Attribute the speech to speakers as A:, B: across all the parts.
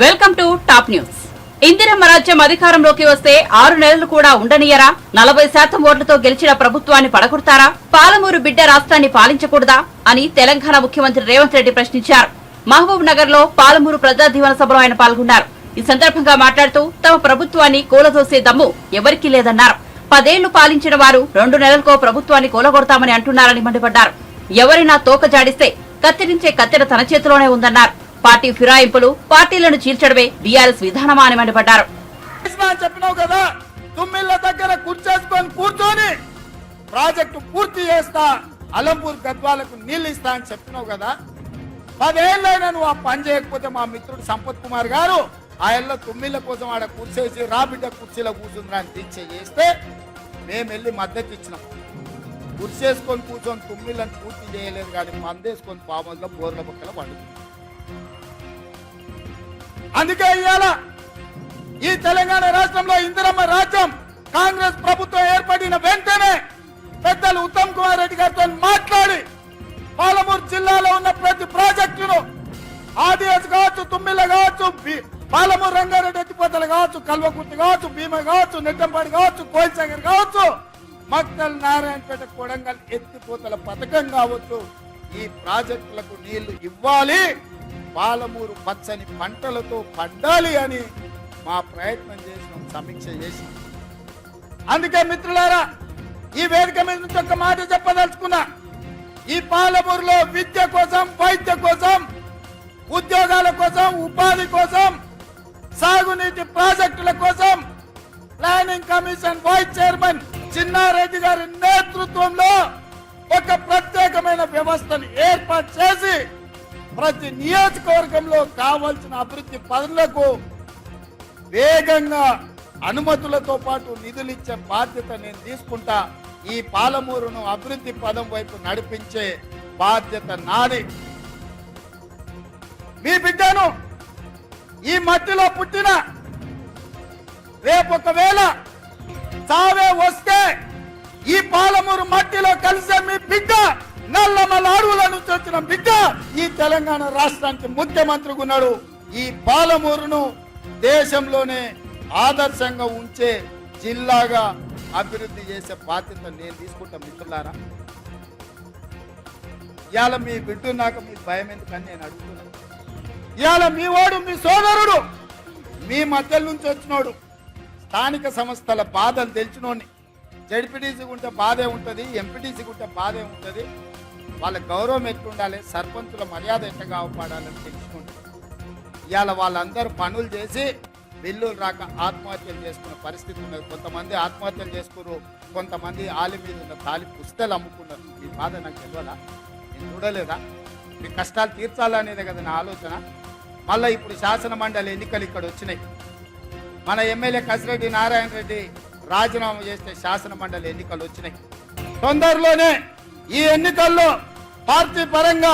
A: Welcome to top news. Indiramma రాజ్యం అధికారంలోకి వస్తే 6 నెలలు కూడా ఉండనియరా? 40% ఓట్లతో గెలిచిన ప్రభుత్వాన్ని పడగొడతారా? పాలమూరు బిడ్డ రాష్ట్రాన్ని పాలించకూడదా అని తెలంగాణ ముఖ్యమంత్రి రేవంత్ రెడ్డి ప్రశ్నించారు. మహబూబ్ నగర్ లో పాలమూరు ప్రజా దీవెన సభలో ఆయన పాల్గొన్నారు. ఈ సందర్భంగా మాట్లాడుతూ తమ ప్రభుత్వాన్ని కూలదోసే దమ్ము ఎవరికీ లేదన్నారు. 10 ఏళ్లు పాలించిన వారు 2 నెలలకో ప్రభుత్వాన్ని కూలగొడతామని అంటున్నారని మండిపడ్డారు. ఎవరైనా తోక జాడిస్తే కత్తిరించే కత్తెర తన చేతిలోనే ఉందన్నారు. పార్టీ ఫిరాయింపులు, పార్టీలను చీల్చడమే బీఆర్ఎస్ విధానమా అని మండిపడ్డారు.
B: చెప్పినావు కదా, తుమ్మిళ్ళ దగ్గర కూర్చొని ప్రాజెక్టు పూర్తి చేస్తా, అలంపూర్ గద్వాలకు నీళ్లు ఇస్తా అని చెప్పినావు కదా. 10 ఏళ్ళైనా నువ్వు ఆ పని చేయకపోతే మా మిత్రుడు సంపత్ కుమార్ గారు ఆయనలో తుమ్మిళ్ళ కోసం ఆడ కూర్చేసి రాబిడ్డ కుర్చీలో కూర్చుందిరా అని దీక్ష చేస్తే మేము వెళ్ళి మద్దతు ఇచ్చినాం. కూర్చేసుకొని కూర్చొని తుమ్మిళ్ళని పూర్తి చేయలేదు, కానీ మందేసుకొని పాములో బోర్ల పక్కల పండుతుంది. అందుకే ఇవాళ ఈ తెలంగాణ రాష్ట్రంలో ఇందిరమ్మ రాజ్యం కాంగ్రెస్ ప్రభుత్వం ఏర్పడిన వెంటనే పెద్దలు ఉత్తమ్ కుమార్ రెడ్డి గారితో మాట్లాడి పాలమూరు జిల్లాలో ఉన్న ప్రతి ప్రాజెక్టును ఆదివాసి కావచ్చు, తుమ్మిళ్ళ కావచ్చు, పాలమూరు రంగారెడ్డి ఎత్తిపోతలు కావచ్చు, కల్వకుర్తి కావచ్చు, భీమ కావచ్చు, నెట్టంపాడి కావచ్చు, కోయిల్సాగర్ కావచ్చు, మక్తల్ నారాయణపేట కొడంగల్ ఎత్తిపోతల పథకం కావచ్చు, ఈ ప్రాజెక్టులకు నీళ్లు ఇవ్వాలి, పాలమూరు పచ్చని పంటలతో పండాలి అని మా ప్రయత్నం చేసినాం, సమీక్ష చేసి. అందుకే మిత్రులారా, ఈ వేదిక మీద నుంచి ఒక మాట చెప్పదలుచుకున్నా. ఈ పాలమూరులో విద్య కోసం, వైద్య కోసం, ఉద్యోగాల కోసం, ఉపాధి కోసం, సాగునీటి ప్రాజెక్టుల కోసం planning commission vice chairman Chinna Reddy గారి నేతృత్వంలో ఒక ప్రత్యేకమైన వ్యవస్థను ఏర్పాటు చేసి ప్రతి నియోజకవర్గంలో కావాల్సిన అభివృద్ధి పనులకు వేగంగా అనుమతులతో పాటు నిధులు ఇచ్చే బాధ్యత నేను తీసుకుంటా. ఈ పాలమూరును అభివృద్ధి పదం వైపు నడిపించే బాధ్యత నాది. మీ బిడ్డను ఈ మట్టిలో పుట్టిన రేపు ఒకవేళ చావే వస్తే ఈ పాలమూరు మట్టిలో కలిసే మీ బిడ్డ, నల్లమల అడవుల నుంచి వచ్చిన బిడ్డ ఈ తెలంగాణ రాష్ట్రానికి ముఖ్యమంత్రిగా ఉన్నాడు. ఈ పాలమూరును దేశంలోనే ఆదర్శంగా ఉంచే జిల్లాగా అభివృద్ధి చేసే బాధ్యత నేను తీసుకుంటా. మిత్రులారా, ఇవాళ మీ బిడ్డ నాకు మీ భయం ఎందుకని నేను అడుగుతున్నాను. ఇవాళ మీ వాడు, మీ సోదరుడు, మీ మధ్య నుంచి వచ్చినోడు, స్థానిక సంస్థల బాధలు తెలిసినోడిని, జడ్పీటీసీ ఉంటే బాధే ఉంటుంది, ఎంపీటీసీ ఉంటే బాధే ఉంటుంది, వాళ్ళ గౌరవం ఎట్లుండాలి, సర్పంచుల మర్యాద ఎట్లా కాపాడాలని తెలుసుకుంటారు. ఇవాళ వాళ్ళందరూ పనులు చేసి బిల్లులు రాక ఆత్మహత్యలు చేసుకునే పరిస్థితి ఉన్నది. కొంతమంది ఆత్మహత్యలు చేసుకున్నారు, కొంతమంది ఆలి మీద ఉన్న తాలి పుస్తకాలు అమ్ముకున్నారు. మీ బాధ నాకు తెలియదా? నేను చూడలేదా? మీ కష్టాలు తీర్చాలనేదే కదా నా ఆలోచన. మళ్ళీ ఇప్పుడు శాసన మండలి ఎన్నికలు ఇక్కడ వచ్చినాయి. మన ఎమ్మెల్యే కసిరెడ్డి నారాయణ రెడ్డి రాజీనామా చేస్తే శాసన మండలి ఎన్నికలు వచ్చినాయి. తొందరలోనే ఈ ఎన్నికల్లో పార్టీ పరంగా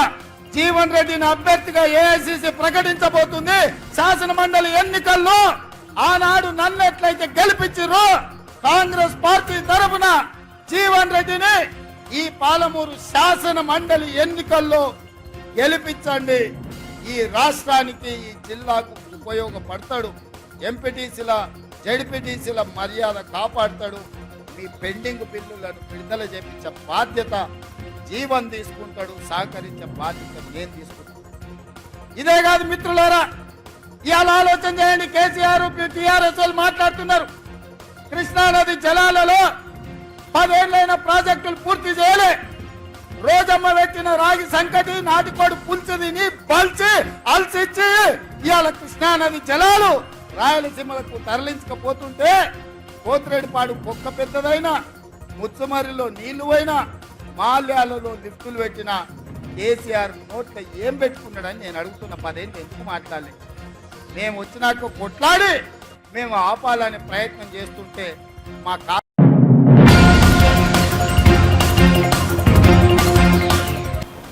B: జీవన్ రెడ్డిని అభ్యర్థిగా ఏఐసిసి ప్రకటించబోతుంది. శాసన మండలి ఎన్నికల్లో ఆనాడు నన్ను ఎట్లయితే గెలిపించారో కాంగ్రెస్ పార్టీ తరఫున జీవన్ రెడ్డిని ఈ పాలమూరు శాసన మండలి ఎన్నికల్లో గెలిపించండి. ఈ రాష్ట్రానికి, ఈ జిల్లాకు ఉపయోగపడతాడు. ఎంపీటీసీల, జడ్పీటీసీల మర్యాద కాపాడతాడు. మీ పెండింగ్ బిల్లులను విడుదల చేపించే బాధ్యత జీవన్ తీసుకుంటాడు, సహకరించే బాధ్యత నేను తీసుకుంటాను. ఇదే కాదు మిత్రులారా, ఇవాళ ఆలోచన చేయండి. కేసీఆర్, టీఆర్ఎస్ వాళ్ళు మాట్లాడుతున్నారు, కృష్ణానది జలాలలో 10 ఏళ్ళైన ప్రాజెక్టులు పూర్తి చేయలే. రోజమ్మ పెట్టిన రాగి సంకటి, నాటికోడు పులుసు తిని పల్చి అల్సిచ్చి ఇవాళ కృష్ణానది జలాలు రాయలసీమలకు తరలించకపోతుంటే పోతిరెడ్డిపాడు పొక్క పెద్దదైనా, ముచ్చుమర్రిలో నీళ్లు పోయినా, మాల్యాలలో లిఫ్టులు పెట్టిన కేసీఆర్ నోట్లో ఏం పెట్టుకున్నాడని నేను అడుగుతున్న. 10 ఏళ్ళు ఎందుకు మాట్లాడలేదు? మేము వచ్చినాక కొట్లాడి మేము ఆపాలనే ప్రయత్నం చేస్తుంటే మా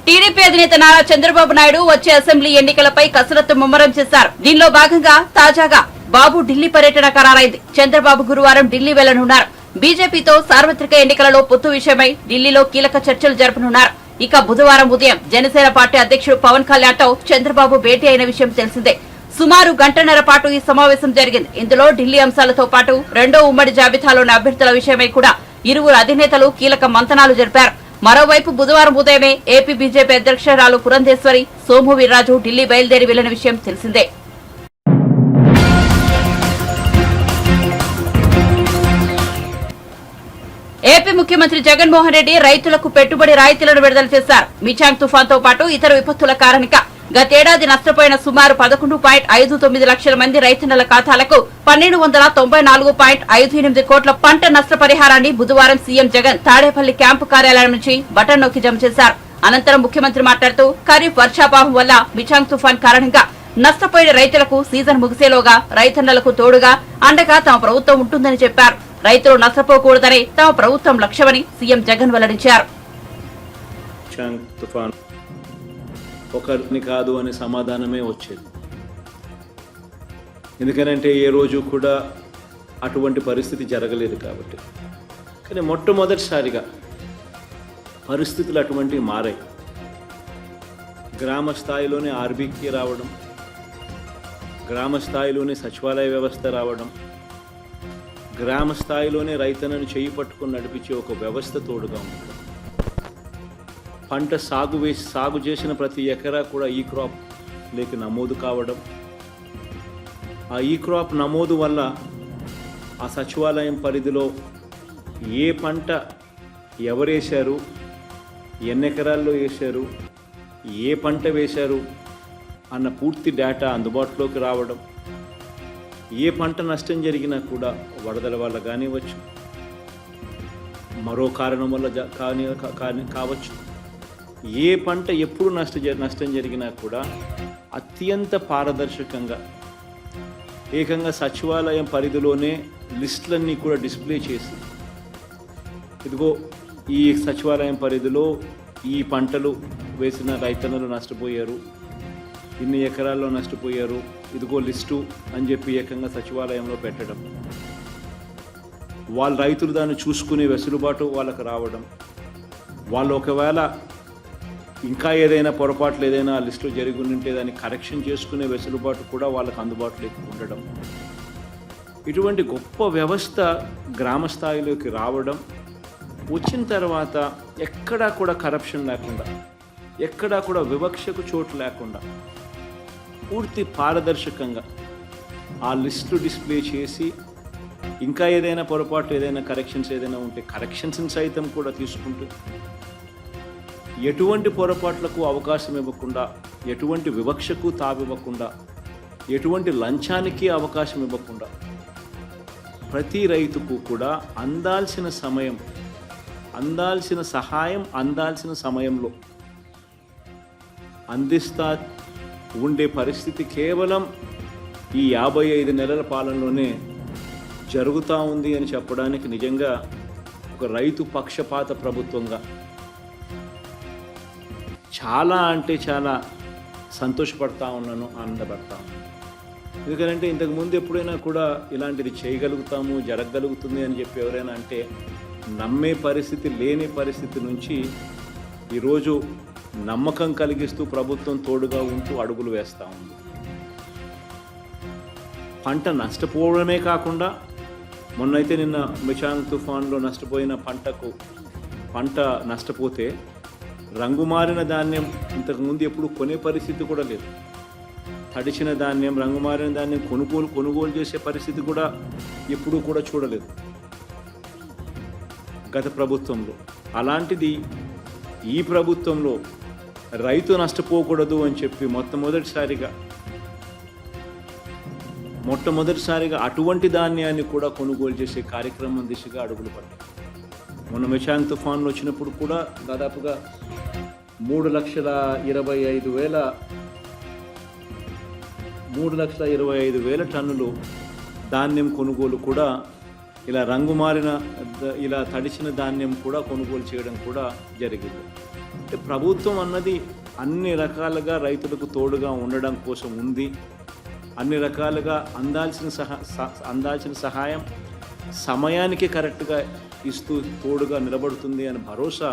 A: టీడీపీ అధినేత నారా చంద్రబాబు నాయుడు వచ్చే అసెంబ్లీ ఎన్నికలపై కసరత్తు ముమ్మరం చేశారు. దీనిలో భాగంగా తాజాగా బాబు ఢిల్లీ పర్యటన ఖరారైంది. చంద్రబాబు గురువారం ఢిల్లీ వెళ్లనున్నారు. బీజేపీతో సార్వత్రిక ఎన్నికలలో పొత్తు విషయమై ఢిల్లీలో కీలక చర్చలు జరపనున్నారు. ఇక బుధవారం ఉదయం జనసేన పార్టీ అధ్యక్షుడు పవన్ కళ్యాణ్ తో చంద్రబాబు భేటీ అయిన విషయం తెలిసిందే. సుమారు గంటన్నర పాటు ఈ సమావేశం జరిగింది. ఇందులో ఢిల్లీ అంశాలతో పాటు రెండో ఉమ్మడి జాబితాలోని అభ్యర్థుల విషయమై కూడా ఇరువురు అధినేతలు కీలక మంతనాలు జరిపారు. మరోవైపు బుధవారం ఉదయమే ఏపీ బీజేపీ అధ్యక్షురాలు పురంధేశ్వరి, సోము వీర్రాజు ఢిల్లీ బయలుదేరి వెళ్లిన విషయం తెలిసిందే. ఏపీ ముఖ్యమంత్రి జగన్మోహన్ రెడ్డి రైతులకు పెట్టుబడి రాయితీలను విడుదల చేశారు. మిచాంగ్ తుఫాన్తో పాటు ఇతర విపత్తుల కారణంగా గతేడాది నష్టపోయిన సుమారు 11.59 లక్షల మంది రైతన్నల ఖాతాలకు 1294.58 కోట్ల పంట నష్టపరిహారాన్ని బుధవారం సీఎం జగన్ తాడేపల్లి క్యాంపు కార్యాలయం నుంచి బటన్ నొక్కి జమ చేశారు. అనంతరం ముఖ్యమంత్రి మాట్లాడుతూ ఖరీఫ్ వర్షాభావం వల్ల మిచాంగ్ తుఫాన్ కారణంగా నష్టపోయిన రైతులకు సీజన్ ముగిసేలోగా రైతన్నలకు తోడుగా అండగా తమ ప్రభుత్వం ఉంటుందని చెప్పారు. రైతులు నష్టపోకూడదని తమ ప్రభుత్వం లక్ష్యమని సీఎం జగన్ వెల్లడించారు.
C: ఒకరిని కాదు అనే సమాధానమే వచ్చేది. ఎందుకనంటే ఏ రోజు కూడా అటువంటి పరిస్థితి జరగలేదు కాబట్టి. కానీ మొట్టమొదటిసారిగా పరిస్థితులు అటువంటివి మారాయి. గ్రామ స్థాయిలోనే ఆర్బీకే రావడం, గ్రామ స్థాయిలోనే సచివాలయ వ్యవస్థ రావడం, గ్రామ స్థాయిలోనే రైతన్నను చేయి పట్టుకుని నడిపించే ఒక వ్యవస్థ తోడుగా ఉంటుంది. పంట సాగు చేసిన ప్రతి ఎకరా కూడా ఈ క్రాప్ లేక నమోదు కావడం, ఆ ఈ క్రాప్ నమోదు వల్ల ఆ సచివాలయం పరిధిలో ఏ పంట ఎవరేశారు, ఎన్ని ఎకరాల్లో వేశారు, ఏ పంట వేశారు అన్న పూర్తి డేటా అందుబాటులోకి రావడం, ఏ పంట నష్టం జరిగినా కూడా వరదల వల్ల కానివ్వచ్చు, మరో కారణం వల్ల కావచ్చు, ఏ పంట ఎప్పుడు నష్టం జరిగినా కూడా అత్యంత పారదర్శకంగా ఏకంగా సచివాలయం పరిధిలోనే లిస్టులన్నీ కూడా డిస్ప్లే చేసి, ఇదిగో ఈ సచివాలయం పరిధిలో ఈ పంటలు వేసిన రైతన్నలు నష్టపోయారు, ఇన్ని ఎకరాల్లో నష్టపోయారు, ఇదిగో లిస్టు అని చెప్పి ఏకంగా సచివాలయంలో పెట్టడం, వాళ్ళ రైతులు దాన్ని చూసుకునే వెసులుబాటు వాళ్ళకు రావడం, వాళ్ళు ఒకవేళ ఇంకా ఏదైనా పొరపాట్లు ఏదైనా లిస్టులో జరిగి ఉంటే దాన్ని కరెక్షన్ చేసుకునే వెసులుబాటు కూడా వాళ్ళకు అందుబాటులోకి ఉండడం, ఇటువంటి గొప్ప వ్యవస్థ గ్రామ స్థాయిలోకి రావడం, వచ్చిన తర్వాత ఎక్కడా కూడా కరప్షన్ లేకుండా, ఎక్కడా కూడా వివక్షకు చోటు లేకుండా పూర్తి పారదర్శకంగా ఆ లిస్టు డిస్ప్లే చేసి, ఇంకా ఏదైనా పొరపాటు ఏదైనా కరెక్షన్స్ ఏదైనా ఉంటే కరెక్షన్స్ని సైతం కూడా తీసుకుంటూ, ఎటువంటి పొరపాట్లకు అవకాశం ఇవ్వకుండా, ఎటువంటి వివక్షకు తావివ్వకుండా, ఎటువంటి లంచానికి అవకాశం ఇవ్వకుండా ప్రతి రైతుకు కూడా అందాల్సిన సమయం, అందాల్సిన సహాయం అందాల్సిన సమయంలో అందిస్తా ఉండే పరిస్థితి కేవలం ఈ 55 నెలల పాలనలోనే జరుగుతూ ఉంది అని చెప్పడానికి నిజంగా ఒక రైతు పక్షపాత ప్రభుత్వంగా చాలా అంటే చాలా సంతోషపడతా ఉన్నాను, ఆనందపడతా ఉన్నాను. ఎందుకంటే ఇంతకుముందు ఎప్పుడైనా కూడా ఇలాంటిది చేయగలుగుతాము, జరగగలుగుతుంది అని చెప్పి ఎవరైనా అంటే నమ్మే పరిస్థితి లేని పరిస్థితి నుంచి ఈరోజు నమ్మకం కలిగిస్తూ ప్రభుత్వం తోడుగా ఉంటూ అడుగులు వేస్తూ ఉంది. పంట నష్టపోవడమే కాకుండా మొన్నైతే నిన్న మిచాంగ్ తుఫాన్లో నష్టపోయిన పంట నష్టపోతే రంగుమారిన ధాన్యం ఇంతకుముందు ఎప్పుడు కొనే పరిస్థితి కూడా లేదు. తడిచిన ధాన్యం, రంగుమారిన ధాన్యం కొనుగోలు చేసే పరిస్థితి కూడా ఎప్పుడూ కూడా చూడలేదు గత ప్రభుత్వంలో. అలాంటిది ఈ ప్రభుత్వంలో రైతు నష్టపోకూడదు అని చెప్పి మొట్టమొదటిసారిగా అటువంటి ధాన్యాన్ని కూడా కొనుగోలు చేసే కార్యక్రమం దిశగా అడుగులు పడ్డాయి. మొన్న మిచాంగ్ తుఫాన్లు వచ్చినప్పుడు కూడా దాదాపుగా 3,25,000 టన్నులు ధాన్యం కొనుగోలు కూడా ఇలా రంగుమారిన ఇలా తడిచిన ధాన్యం కూడా కొనుగోలు చేయడం కూడా జరిగింది. అంటే ప్రభుత్వం అన్నది అన్ని రకాలుగా రైతులకు తోడుగా ఉండడం కోసం ఉంది. అన్ని రకాలుగా అందాల్సిన సహాయం సమయానికి కరెక్ట్గా ఇస్తూ తోడుగా నిలబడుతుంది అని భరోసా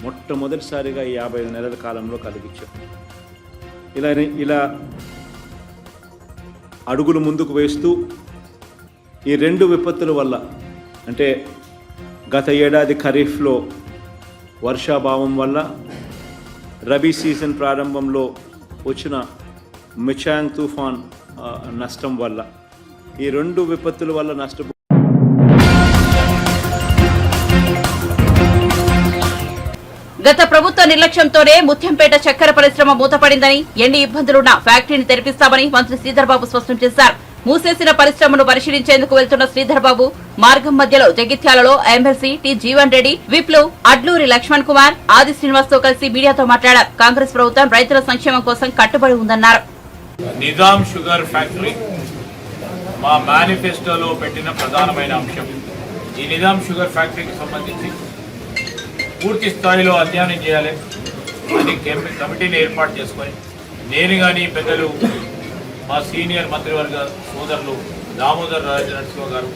C: మొట్టమొదటిసారిగా ఈ 55 నెలల కాలంలో కలిగించారు. ఇలా అడుగులు ముందుకు వేస్తూ ఈ రెండు విపత్తుల వల్ల, అంటే గత ఏడాది ఖరీఫ్లో వర్షాభావం వల్ల, రబీ సీజన్ ప్రారంభంలో వచ్చిన మిచాంగ్ తుఫాన్ నష్టం వల్ల, ఈ రెండు విపత్తుల వల్ల నష్టపో
A: గత ప్రభుత్వ నిర్లక్ష్యంతోనే ముత్యంపేట చక్కెర పరిశ్రమ మూతపడిందని, ఎన్ని ఇబ్బందులున్నా ఫ్యాక్టరీని తెరిపిస్తామని మంత్రి శ్రీధర్ బాబు స్పష్టం చేశారు. మూసేసిన పరిశ్రమను పరిశీలించేందుకు వెళ్తున్న శ్రీధర్ బాబు మార్గం మధ్యలో జగిత్యాలలో ఎమ్మెల్సీ టి జీవన్ రెడ్డి, విప్లు, అడ్లూరి లక్ష్మణ్ కుమార్, ఆది శ్రీనివాస్ తో కలిసి మీడియాతో మాట్లాడారు. కాంగ్రెస్ ప్రభుత్వం రైతుల సంక్షేమం కోసం కట్టుబడి ఉందన్నారు.
D: నిజాం షుగర్ ఫ్యాక్టరీ మా మేనిఫెస్టోలో పెట్టిన ప్రధానమైన అంశం. ఈ నిజాం షుగర్ ఫ్యాక్టరీకి సంబంధించి పూర్తి స్థాయిలో అధ్యయనం చేయాలి అని కమిటీని ఏర్పాటు చేసుకొని నేను కానీ పెద్దలు మా సీనియర్ మంత్రివర్గ సోదరులు దామోదర్ రాజనరసింహ గారు,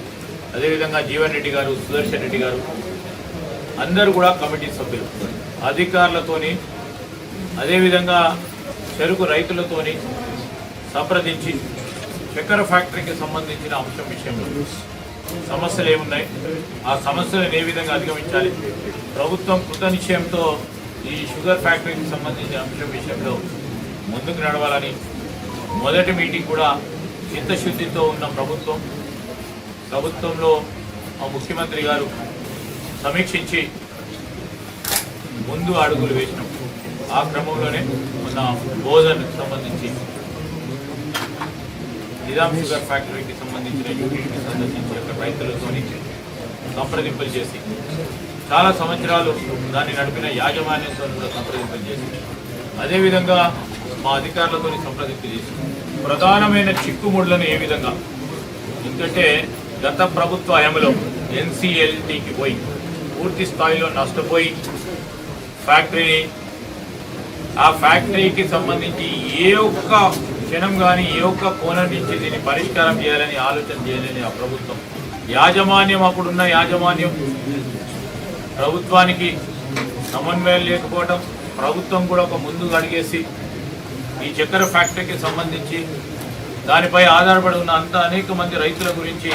D: అదేవిధంగా జీవన్ రెడ్డి గారు, సుదర్శన్ రెడ్డి గారు అందరూ కూడా కమిటీ సభ్యులు, అధికారులతోని అదేవిధంగా చెరుకు రైతులతోని సంప్రదించి చక్కెర ఫ్యాక్టరీకి సంబంధించిన అంశం విషయంలో సమస్యలు ఏమున్నాయి, ఆ సమస్యలను ఏ విధంగా అధిగమించాలి, ప్రభుత్వం కృత నిశ్చయంతో ఈ షుగర్ ఫ్యాక్టరీకి సంబంధించిన అంశం విషయంలో ముందుకు నడవాలని మొదటి మీటింగ్ కూడా చిత్తశుద్ధితో ఉన్న ప్రభుత్వంలో మా ముఖ్యమంత్రి గారు సమీక్షించి ముందు అడుగులు వేసినాం. ఆ క్రమంలోనే మన భోజనకు సంబంధించి నిజాం షుగర్ ఫ్యాక్టరీకి సంబంధించిన యూనిట్ని సందర్శించి అక్కడ రైతులతో సంప్రదింపులు చేసి చాలా సంవత్సరాలు దాన్ని నడిపిన యాజమాన్యంతో కూడా సంప్రదింపులు చేసి అదేవిధంగా మా అధికారులతో సంప్రదింపులు చేసి ప్రధానమైన చిక్కుముళ్లను ఏ విధంగా, ఎందుకంటే గత ప్రభుత్వ హయాంలో ఎన్సీఎల్టీకి పోయి పూర్తి స్థాయిలో నష్టపోయి ఆ ఫ్యాక్టరీకి సంబంధించి ఏ ఒక్క క్షణం కానీ ఏ ఒక్క కోణం నుంచి దీన్ని పరిష్కారం చేయాలని ఆలోచన చేయాలని ఆ ప్రభుత్వం యాజమాన్యం, అప్పుడున్న యాజమాన్యం ప్రభుత్వానికి సమన్వయం లేకపోవడం, ప్రభుత్వం కూడా ఒక ముందుకు అడిగేసి ఈ చక్కెర ఫ్యాక్టరీకి సంబంధించి దానిపై ఆధారపడి ఉన్న అనేక మంది రైతుల గురించి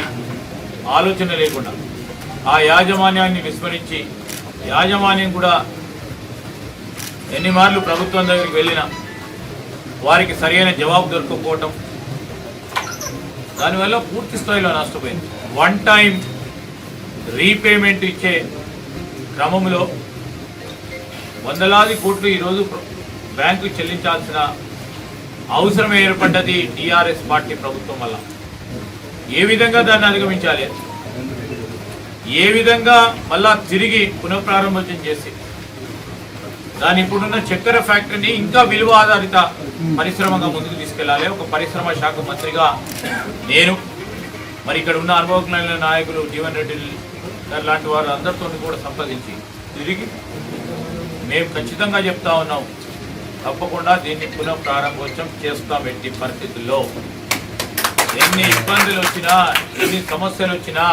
D: ఆలోచన లేకుండా ఆ యాజమాన్యాన్ని విస్మరించి, యాజమాన్యం కూడా ఎన్ని మార్లు ప్రభుత్వం దగ్గరికి వెళ్ళినా వారికి సరైన జవాబు దొరకకపోవటం, దానివల్ల పూర్తి స్థాయిలో నష్టపోయింది. వన్ టైం రీపేమెంట్ ఇచ్చే క్రమంలో వందలాది కోట్లు ఈరోజు బ్యాంకు చెల్లించాల్సిన అవసరం ఏర్పడ్డది టీఆర్ఎస్ పార్టీ ప్రభుత్వం వల్ల. ఏ విధంగా దాన్ని అధిగమించాలి, ఏ విధంగా మళ్ళా తిరిగి పునఃప్రారంభోచన చేసి దాని ఇప్పుడున్న చక్కెర ఫ్యాక్టరీని ఇంకా విలువ ఆధారిత పరిశ్రమగా ముందుకు తీసుకెళ్లాలి. ఒక పరిశ్రమ శాఖ మంత్రిగా నేను మరి ఇక్కడ ఉన్న అనుభవజ్ఞులైన నాయకులు జీవన్ రెడ్డి గారు లాంటి వారు అందరితో కూడా సంప్రదించి తిరిగి మేము ఖచ్చితంగా చెప్తా ఉన్నాం, తప్పకుండా దీన్ని పునఃప్రారంభోత్సవం చేస్తాం. ఎట్టి పరిస్థితుల్లో ఎన్ని ఇబ్బందులు వచ్చినా, ఎన్ని సమస్యలు వచ్చినా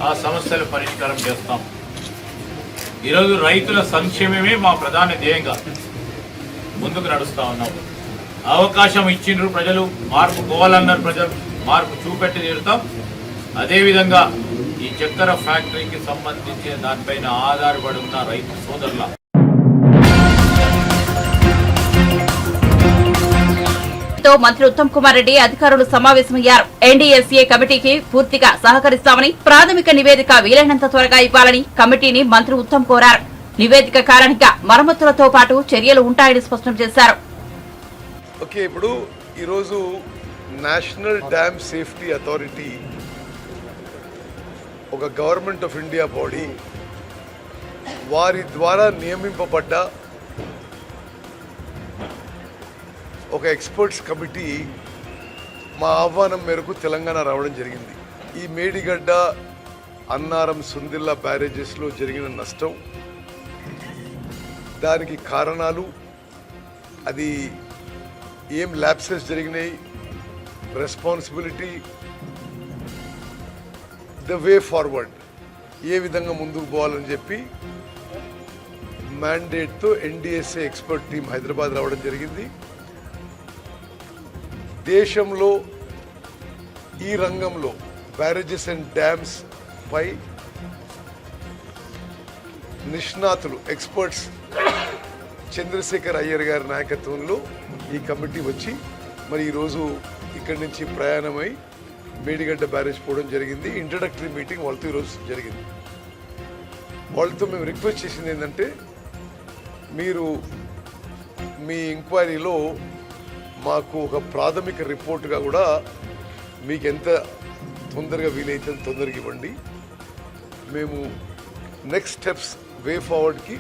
D: ఆ సమస్యలు పరిష్కారం చేస్తాం. ఈరోజు రైతుల సంక్షేమమే మా ప్రధాన ధ్యేయంగా ముందుకు నడుస్తూ ఉన్నాం. అవకాశం ఇచ్చిండ్రు ప్రజలు, మార్పు పోవాలన్నారు ప్రజలు, మార్పు చూపెట్టి తీరుతాం. అదేవిధంగా ఈ చక్కెర ఫ్యాక్టరీకి సంబంధించిన దానిపైన ఆధారపడి ఉన్న రైతు సోదరుల
A: మంత్రి ఉత్తమ్ కుమార్ రెడ్డి అధికారులు సమావేశమయ్యారు. ఎన్డీఎస్ఏ కమిటీకి పూర్తిగా సహకరిస్తామని, ప్రాథమిక నివేదిక వీలైనంత త్వరగా ఇవ్వాలని కమిటీని మంత్రి ఉత్తమ్ కోరారు. నివేదిక కారణంగా మరమ్మతులతో పాటు చర్యలు ఉంటాయని స్పష్టం చేశారు.
E: ఓకే, ఇప్పుడు ఈరోజు నేషనల్ డ్యామ్ సేఫ్టీ అథారిటీ ఒక గవర్నమెంట్ ఆఫ్ ఇండియా బాడీ, వారి ద్వారా నియమింపబడ్డ ఒక ఎక్స్పర్ట్స్ కమిటీ మా ఆహ్వానం మేరకు తెలంగాణ రావడం జరిగింది. ఈ మేడిగడ్డ, అన్నారం, సుందిల్లా బ్యారేజెస్లో జరిగిన నష్టం, దానికి కారణాలు, అది ఏం ల్యాప్సెస్ జరిగినాయి, రెస్పాన్సిబిలిటీ, ద వే ఫార్వర్డ్, ఏ విధంగా ముందుకు పోవాలని చెప్పి మ్యాండేట్తో ఎన్డీఎస్ఏ ఎక్స్పర్ట్ టీం హైదరాబాద్ రావడం జరిగింది. దేశంలో ఈ రంగంలో బ్యారేజెస్ అండ్ డ్యామ్స్ పై నిష్ణాతులు ఎక్స్పర్ట్స్ చంద్రశేఖర్ అయ్యర్ గారి నాయకత్వంలో ఈ కమిటీ వచ్చి మరి ఈరోజు ఇక్కడి నుంచి ప్రయాణమై మేడిగడ్డ బ్యారేజ్ పోవడం జరిగింది. ఇంట్రడక్టరీ మీటింగ్ వాళ్ళతో ఈరోజు జరిగింది. వాళ్ళతో మేము రిక్వెస్ట్ చేసింది ఏంటంటే, మీరు మీ ఎంక్వైరీలో మాకు ఒక ప్రాథమిక రిపోర్ట్గా కూడా మీకు ఎంత తొందరగా వీలైతే తొందరగా ఇవ్వండి. మేము నెక్స్ట్ స్టెప్స్ వే ఫార్వర్డ్కి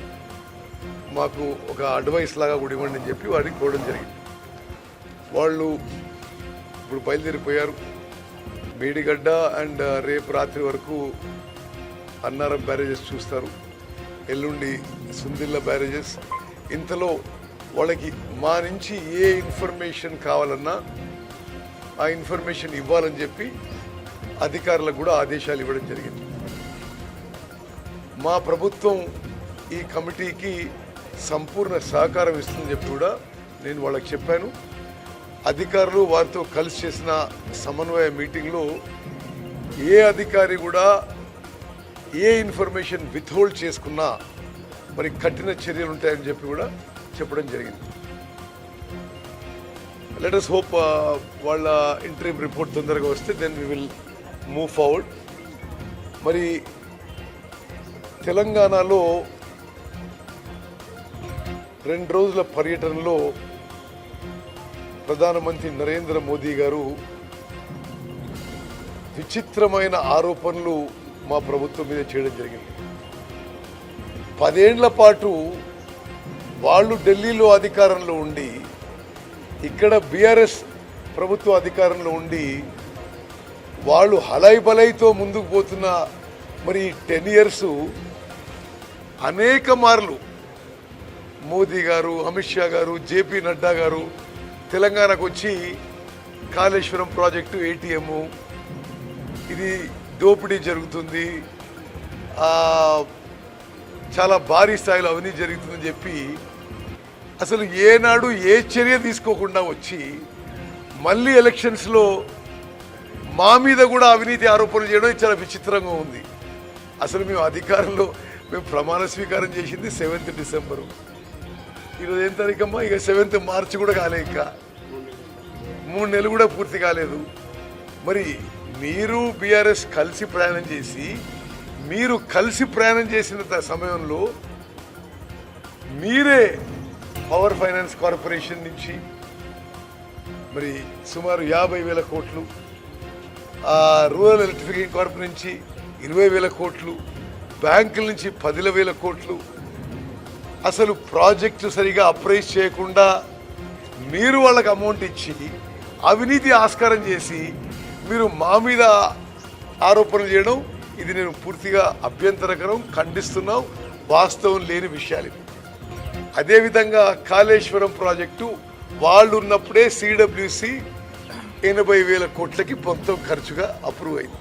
E: మాకు ఒక అడ్వైస్ లాగా కూడా ఇవ్వండి అని చెప్పి వారికి కోవడం జరిగింది. వాళ్ళు ఇప్పుడు బయలుదేరిపోయారు. మేడిగడ్డ అండ్ రేపు రాత్రి వరకు అన్నారం బ్యారేజెస్ చూస్తారు, ఎల్లుండి సుందిల్ల బ్యారేజెస్. ఇంతలో వాళ్ళకి మా నుంచి ఏ ఇన్ఫర్మేషన్ కావాలన్నా ఆ ఇన్ఫర్మేషన్ ఇవ్వాలని చెప్పి అధికారులకు కూడా ఆదేశాలు ఇవ్వడం జరిగింది. మా ప్రభుత్వం ఈ కమిటీకి సంపూర్ణ సహకారం ఇస్తుందని చెప్పి కూడా నేను వాళ్ళకి చెప్పాను. అధికారులు వారితో కలిసి చేసిన సమన్వయ మీటింగ్లో ఏ అధికారి కూడా ఏ ఇన్ఫర్మేషన్ విత్హోల్డ్ చేసుకున్నా మరి కఠిన చర్యలు ఉంటాయని చెప్పి కూడా చెప్పడం జరిగింది. లెట్ us హోప్ వాళ్ళ ఇంటరీమ్ రిపోర్ట్ తొందరగా వస్తే then we will move forward. మరి తెలంగాణలో 2 రోజుల పర్యటనలో ప్రధానమంత్రి నరేంద్ర మోదీ గారు విచిత్రమైన ఆరోపణలు మా ప్రభుత్వం మీద చేయడం జరిగింది. 10 ఏళ్ల పాటు వాళ్ళు ఢిల్లీలో అధికారంలో ఉండి, ఇక్కడ బీఆర్ఎస్ ప్రభుత్వ అధికారంలో ఉండి వాళ్ళు హలై బలైతో ముందుకు పోతున్న మరి 10 years అనేక మార్లు మోదీ గారు, అమిత్ షా గారు, జేపీ నడ్డా గారు తెలంగాణకు వచ్చి కాళేశ్వరం ప్రాజెక్టు, ఏటీఎం ఇది దోపిడీ జరుగుతుంది, చాలా భారీ స్థాయిలో అవినీతి జరుగుతుందని చెప్పి అసలు ఏనాడు ఏ చర్య తీసుకోకుండా వచ్చి మళ్ళీ ఎలక్షన్స్లో మా మీద కూడా అవినీతి ఆరోపణలు చేయడం చాలా విచిత్రంగా ఉంది. అసలు మేము అధికారంలో మేము ప్రమాణ స్వీకారం చేసింది 7th December. ఈరోజు ఏం తారీఖమ్మా? ఇక 7th March కూడా కాలే, ఇంకా 3 నెలలు కూడా పూర్తి కాలేదు. మరి మీరు బీఆర్ఎస్ కలిసి ప్రయాణం చేసి, మీరు కలిసి ప్రయాణం చేసిన సమయంలో మీరే పవర్ ఫైనాన్స్ కార్పొరేషన్ నుంచి మరి సుమారు 50,000 కోట్లు, రూరల్ ఎలక్ట్రిఫికేషన్ కార్పొరేషన్ నుంచి 20,000 కోట్లు, బ్యాంకుల నుంచి 10,000 కోట్లు, అసలు ప్రాజెక్టు సరిగా అప్రైజ్ చేయకుండా మీరు వాళ్ళకి అమౌంట్ ఇచ్చి అవినీతి ఆస్కారం చేసి మీరు మా మీద ఆరోపణలు చేయడం, ఇది నేను పూర్తిగా అభ్యంతరకరం, ఖండిస్తున్నాం. వాస్తవం లేని విషయాలు. అదేవిధంగా కాళేశ్వరం ప్రాజెక్టు వాళ్ళు ఉన్నప్పుడే సిడబ్ల్యూసి 80,000 కోట్లకి మొత్తం ఖర్చుగా అప్రూవ్ అయింది.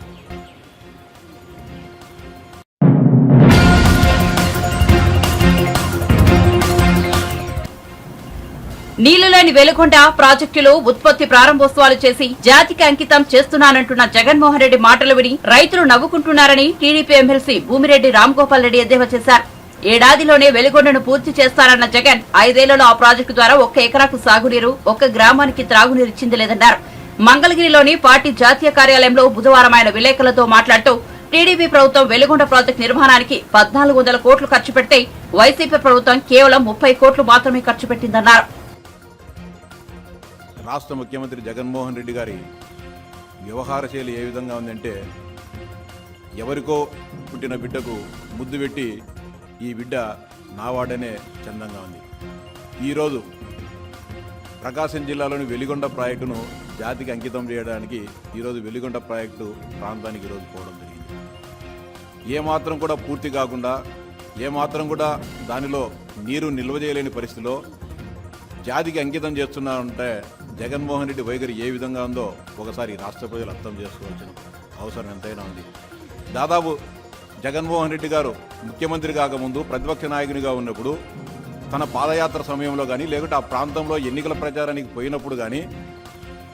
A: నీళ్లులేని వెలుగొండ ప్రాజెక్టులో ఉత్పత్తి ప్రారంభోత్సవాలు చేసి జాతికి అంకితం చేస్తున్నానంటున్న జగన్మోహన్ రెడ్డి మాటలు విని రైతులు నవ్వుకుంటున్నారని టీడీపీ ఎమ్మెల్సీ భూమిరెడ్డి రాంగోపాల్ రెడ్డి ఎద్దేవా చేశారు. ఏడాదిలోనే వెలుగొండను పూర్తి చేస్తారన్న జగన్ 5 ఏళ్లలో ఆ ప్రాజెక్టు ద్వారా 1 ఎకరాకు సాగునీరు, 1 గ్రామానికి త్రాగునీరు ఇచ్చింది లేదన్నారు. మంగళగిరిలోని పార్టీ జాతీయ కార్యాలయంలో బుధవారం ఆయన విలేకరులతో మాట్లాడుతూ టీడీపీ ప్రభుత్వం వెలుగొండ ప్రాజెక్టు నిర్మాణానికి 1,400 కోట్లు ఖర్చు పెడితే వైసీపీ ప్రభుత్వం కేవలం 30 కోట్లు మాత్రమే ఖర్చు పెట్టిందన్నారు.
F: రాష్ట్ర ముఖ్యమంత్రి జగన్మోహన్ రెడ్డి గారి వ్యవహార శైలి ఏ విధంగా ఉందంటే, ఎవరికో పుట్టిన బిడ్డకు ముద్దు పెట్టి ఈ బిడ్డ నావాడనే చందంగా ఉంది. ఈరోజు ప్రకాశం జిల్లాలోని వెలిగొండ ప్రాజెక్టును జాతికి అంకితం చేయడానికి ఈరోజు వెలిగొండ ప్రాజెక్టు ప్రాంతానికి ఈరోజు పోవడం జరిగింది. ఏమాత్రం కూడా పూర్తి కాకుండా, ఏమాత్రం కూడా దానిలో నీరు నిల్వ చేయలేని పరిస్థితిలో జాతికి అంకితం చేస్తున్నారంటే జగన్మోహన్ రెడ్డి వైఖరి ఏ విధంగా ఉందో ఒకసారి రాష్ట్ర ప్రజలు అర్థం చేసుకోవాల్సిన అవసరం ఎంతైనా ఉంది. దాదాపు జగన్మోహన్ రెడ్డి గారు ముఖ్యమంత్రి కాకముందు ప్రతిపక్ష నాయకునిగా ఉన్నప్పుడు తన పాదయాత్ర సమయంలో కానీ, లేకుంటే ఆ ప్రాంతంలో ఎన్నికల ప్రచారానికి పోయినప్పుడు కానీ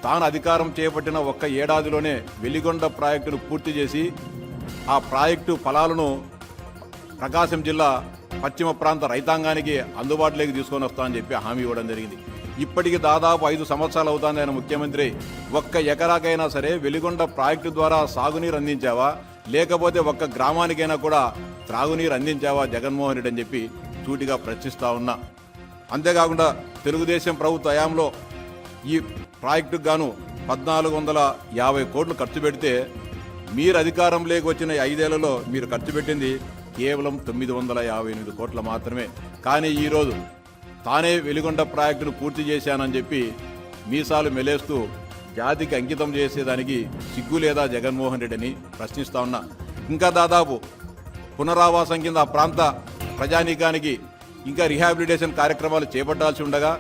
F: తాను అధికారం చేపట్టిన ఒక్క ఏడాదిలోనే వెలిగొండ ప్రాజెక్టును పూర్తి చేసి ఆ ప్రాజెక్టు ఫలాలను ప్రకాశం జిల్లా పశ్చిమ ప్రాంత రైతాంగానికి అందుబాటులోకి తీసుకొని వస్తామని చెప్పి హామీ ఇవ్వడం జరిగింది. ఇప్పటికి దాదాపు 5 సంవత్సరాలు అవుతుంది ఆయన ముఖ్యమంత్రి. ఒక్క ఎకరాకైనా సరే వెలిగొండ ప్రాజెక్టు ద్వారా సాగునీరు అందించావా, లేకపోతే ఒక్క గ్రామానికైనా కూడా త్రాగునీరు అందించావా జగన్మోహన్ రెడ్డి అని చెప్పి సూటిగా ప్రశ్నిస్తా ఉన్నా. అంతేకాకుండా తెలుగుదేశం ప్రభుత్వ హయాంలో ఈ ప్రాజెక్టుకు గాను 1450 కోట్లు ఖర్చు పెడితే మీరు అధికారంలోకి వచ్చిన 5 ఏళ్లలో మీరు ఖర్చు పెట్టింది కేవలం 958 కోట్ల మాత్రమే. కానీ ఈరోజు తానే వెలిగొండ ప్రాజెక్టును పూర్తి చేశానని చెప్పి మీసాలు మెలేస్తూ జాతికి అంకితం చేసేదానికి సిగ్గు లేదా జగన్మోహన్ రెడ్డిని ప్రశ్నిస్తా ఉన్నా. ఇంకా దాదాపు పునరావాసం కింద ఆ ప్రాంత ప్రజానీకానికి ఇంకా రిహాబిలిటేషన్ కార్యక్రమాలు చేపట్టాల్సి ఉండగా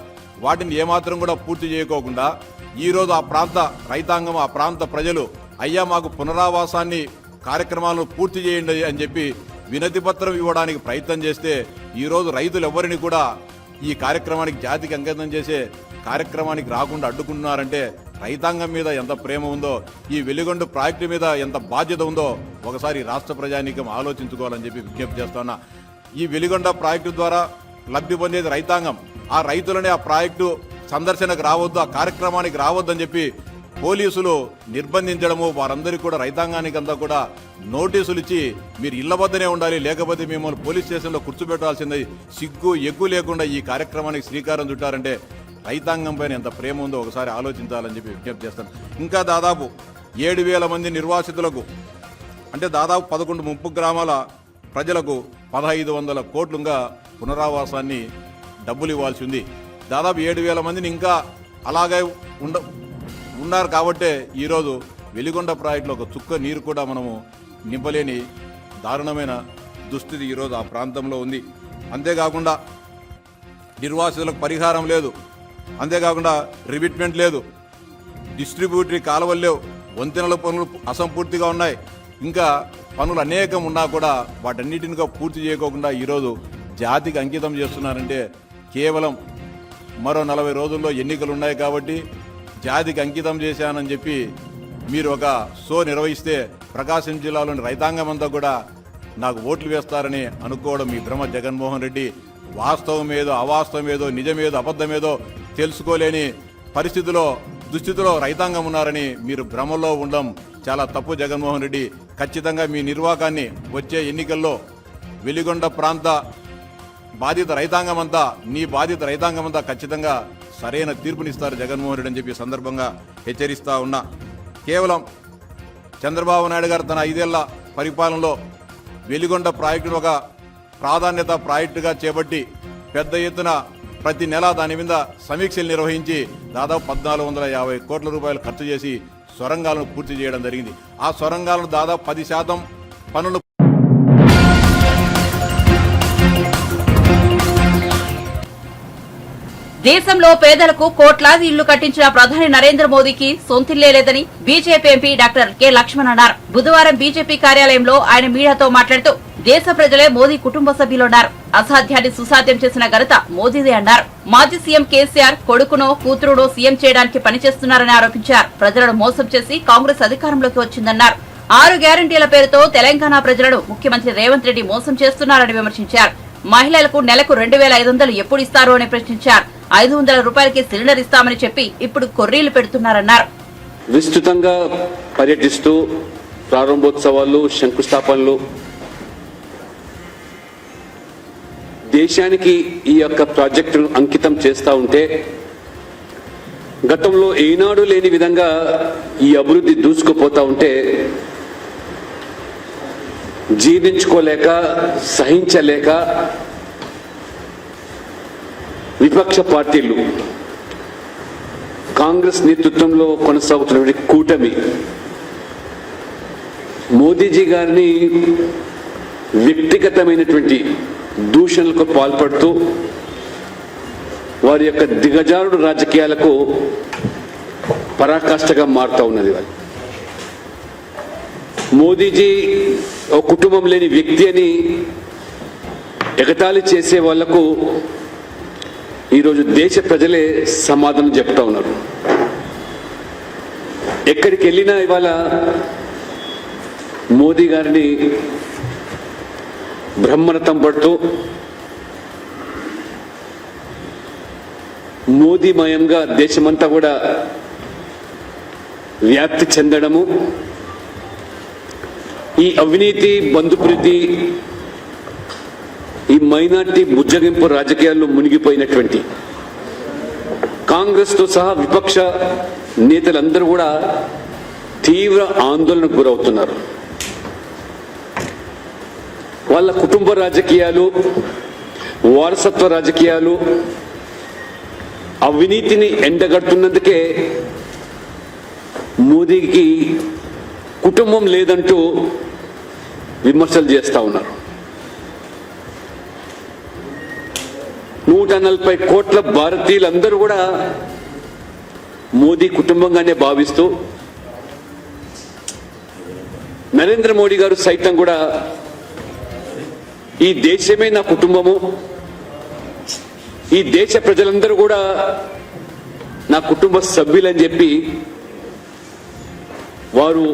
F: వాటిని ఏమాత్రం కూడా పూర్తి చేయకోకుండా ఈరోజు ఆ ప్రాంత రైతాంగం, ఆ ప్రాంత ప్రజలు అయ్యా మాకు పునరావాసాన్ని కార్యక్రమాలను పూర్తి చేయండి అని చెప్పి వినతి పత్రం ఇవ్వడానికి ప్రయత్నం చేస్తే ఈరోజు రైతులు ఎవరిని కూడా ఈ కార్యక్రమానికి జాతికి అంకితం చేసే కార్యక్రమానికి రాకుండా అడ్డుకుంటున్నారంటే రైతాంగం మీద ఎంత ప్రేమ ఉందో, ఈ వెలిగొండ ప్రాజెక్టు మీద ఎంత బాధ్యత ఉందో ఒకసారి రాష్ట్ర ప్రజానీకం ఆలోచించుకోవాలని చెప్పి విజ్ఞప్తి చేస్తున్నా. ఈ వెలిగొండ ప్రాజెక్టు ద్వారా లబ్ధి పొందేది రైతాంగం. ఆ రైతులని ఆ ప్రాజెక్టు సందర్శనకు రావద్దు, ఆ కార్యక్రమానికి రావద్దని చెప్పి పోలీసులు నిర్బంధించడము, వారందరికీ కూడా రైతాంగానికి అంతా కూడా నోటీసులు ఇచ్చి మీరు ఇళ్ల వద్దనే ఉండాలి, లేకపోతే మిమ్మల్ని పోలీస్ స్టేషన్లో కూర్చోబెట్టాల్సింది, సిగ్గు ఎగ్గు లేకుండా ఈ కార్యక్రమానికి శ్రీకారం చుట్టారంటే రైతాంగం పైన ఎంత ప్రేమ ఉందో ఒకసారి ఆలోచించాలని చెప్పి విజ్ఞప్తి చేస్తాను. ఇంకా దాదాపు 7,000 మంది నిర్వాసితులకు, అంటే దాదాపు 11 ముంపు గ్రామాల ప్రజలకు 1,500 కోట్లుగా పునరావాసాన్ని డబ్బులు ఇవ్వాల్సి ఉంది. దాదాపు 7,000 మందిని ఇంకా అలాగే ఉన్నారు కాబట్టే ఈరోజు వెలిగొండ ప్రాజెక్టులో ఒక చుక్క నీరు కూడా మనము నింపలేని దారుణమైన దుస్థితి ఈరోజు ఆ ప్రాంతంలో ఉంది. అంతేకాకుండా నిర్వాసితులకు పరిహారం లేదు, అంతేకాకుండా రిమిట్మెంట్ లేదు, డిస్ట్రిబ్యూటరీ కాలువలు లేవు, వంతెనల పనులు అసంపూర్తిగా ఉన్నాయి, ఇంకా పనులు అనేకం ఉన్నా కూడా వాటన్నిటిని పూర్తి చేయకోకుండా ఈరోజు జాతికి అంకితం చేస్తున్నారంటే కేవలం మరో 40 రోజుల్లో ఎన్నికలు ఉన్నాయి కాబట్టి జాతికి అంకితం చేశానని చెప్పి మీరు ఒక షో నిర్వహిస్తే ప్రకాశం జిల్లాలోని రైతాంగం అంతా కూడా నాకు ఓట్లు వేస్తారని అనుకోవడం మీ భ్రమ జగన్మోహన్ రెడ్డి. వాస్తవం ఏదో, అవాస్తవం ఏదో, నిజమేదో, అబద్ధమేదో తెలుసుకోలేని దుస్థితిలో రైతాంగం ఉన్నారని మీరు భ్రమలో ఉండడం చాలా తప్పు జగన్మోహన్ రెడ్డి. ఖచ్చితంగా మీ నిర్వాకాన్ని వచ్చే ఎన్నికల్లో వెలిగొండ ప్రాంత బాధిత రైతాంగమంతా, నీ బాధిత రైతాంగమంతా ఖచ్చితంగా సరైన తీర్పునిస్తారు జగన్మోహన్ రెడ్డి అని చెప్పి సందర్భంగా హెచ్చరిస్తా ఉన్నా. కేవలం చంద్రబాబు నాయుడు గారు తన 5 ఏళ్ల పరిపాలనలో వెలిగొండ ప్రాజెక్టును ఒక ప్రాధాన్యత ప్రాజెక్టుగా చేపట్టి పెద్ద ఎత్తున ప్రతి నెల దాని మీద సమీక్షలు నిర్వహించి దాదాపు 1,450 కోట్ల రూపాయలు ఖర్చు చేసి సొరంగాలను పూర్తి చేయడం జరిగింది. ఆ సొరంగాలను దాదాపు 10% పనులు
A: దేశంలో పేదలకు కోట్లాది ఇళ్లు కట్టించిన ప్రధాని నరేంద్ర మోదీకి సొంతిల్లే లేదని BJP MP doctor K Laxman అన్నారు. బుధవారం బీజేపీ కార్యాలయంలో ఆయన మీడియాతో మాట్లాడుతూ దేశ ప్రజలే మోదీ కుటుంబ సభ్యులున్నారు, అసాధ్యాన్ని సుసాధ్యం చేసిన ఘనత మోదీదే అన్నారు. మాజీ సీఎం కేసీఆర్ కొడుకునో కూతురునో సీఎం చేయడానికి పనిచేస్తున్నారని ఆరోపించారు. ప్రజలను మోసం చేసి కాంగ్రెస్ అధికారంలోకి వచ్చిందన్నారు. 6 గ్యారంటీల పేరుతో తెలంగాణ ప్రజలను ముఖ్యమంత్రి రేవంత్ రెడ్డి మోసం చేస్తున్నారని విమర్శించారు. మహిళలకు నెలకు 2,500 ఎప్పుడు ఇస్తారు అని ప్రశ్నించారు. 500 రూపాయలకి సిలిండర్ ఇస్తామని చెప్పి ఇప్పుడు కొర్రీలు పెడుతున్నారన్నారు.
G: విస్తృతంగా పర్యటిస్తూ ప్రారంభోత్సవాలు, శంకుస్థాపనలు, దేశానికి ఈ యొక్క ప్రాజెక్టును అంకితం చేస్తూ ఉంటే గతంలో ఏనాడు లేని విధంగా ఈ అభివృద్ధి దూసుకుపోతూ ఉంటే జీర్ణించుకోలేక, సహించలేక విపక్ష పార్టీలు, కాంగ్రెస్ నేతృత్వంలో కొనసాగుతున్నటువంటి కూటమి మోదీజీ గారిని వ్యక్తిగతమైనటువంటి దూషణలకు పాల్పడుతూ వారి యొక్క దిగజారుడు రాజకీయాలకు పరాకాష్ఠగా మారుతూ ఉన్నది. మోదీజీ ఒక కుటుంబం లేని వ్యక్తి అని ఎగతాళి చేసే వాళ్లకు ఈరోజు దేశ ప్రజలే సమాధానం చెప్తా ఉన్నారు. ఎక్కడికి వెళ్ళినా ఇవాళ మోదీ గారిని బ్రహ్మరథం పడుతూ మోదీమయంగా దేశమంతా కూడా వ్యాప్తి చెందడము, ఈ అవినీతి, బంధుప్రీతి, ఈ మైనార్టీ బుజ్జగింపు రాజకీయాల్లో మునిగిపోయినటువంటి కాంగ్రెస్తో సహా విపక్ష నేతలందరూ కూడా తీవ్ర ఆందోళనకు గురవుతున్నారు. వాళ్ళ కుటుంబ రాజకీయాలు, వారసత్వ రాజకీయాలు, అవినీతిని ఎండగడుతున్నందుకే మోదీకి కుటుంబం లేదంటూ విమర్శలు చేస్తా ఉన్నారు. 140 కోట్ల భారతీయులందరూ కూడా మోదీ కుటుంబంగానే భావిస్తూ, నరేంద్ర మోడీ గారు సైతం కూడా ఈ దేశమే నా కుటుంబము, ఈ దేశ ప్రజలందరూ కూడా నా కుటుంబ సభ్యులని చెప్పి వారు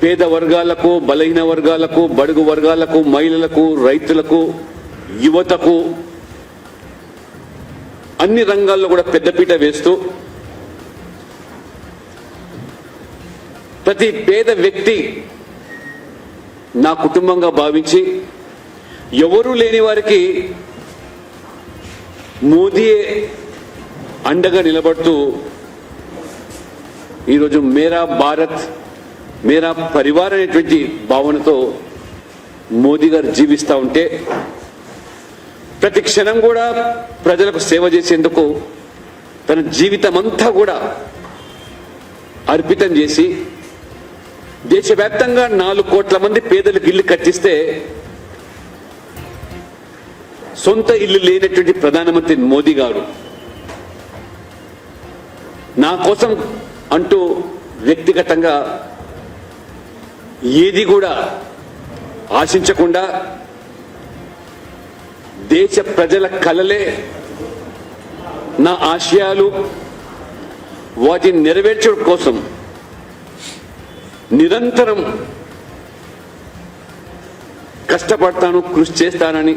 G: పేద వర్గాలకు, బలహీన వర్గాలకు, బడుగు వర్గాలకు, మహిళలకు, రైతులకు, యువతకు అన్ని రంగాల్లో కూడా పెద్దపీట వేస్తూ ప్రతి పేద వ్యక్తి నా కుటుంబంగా భావించి ఎవరూ లేని వారికి మోదీయే అండగా నిలబడుతూ ఈరోజు మేరా భారత్ మేరా పరివార్ అనేటువంటి భావనతో మోదీ గారు జీవిస్తూ ఉంటే, ప్రతి క్షణం కూడా ప్రజలకు సేవ చేసేందుకు తన జీవితం అంతా కూడా అర్పితం చేసి దేశవ్యాప్తంగా 4 కోట్ల మంది పేదలకు ఇల్లు కట్టిస్తే సొంత ఇల్లు లేనటువంటి ప్రధానమంత్రి మోదీ గారు నా కోసం అంటూ వ్యక్తిగతంగా ఏది కూడా ఆశించకుండా దేశ ప్రజల కలలే నా ఆశయాలు, వాటిని నెరవేర్చడం కోసం నిరంతరం కష్టపడతాను, కృషి చేస్తానని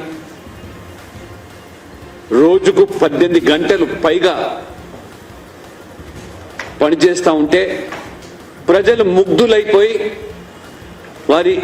G: రోజుకు 18 గంటలు పైగా పనిచేస్తూ ఉంటే ప్రజలు ముగ్ధులైపోయి వారి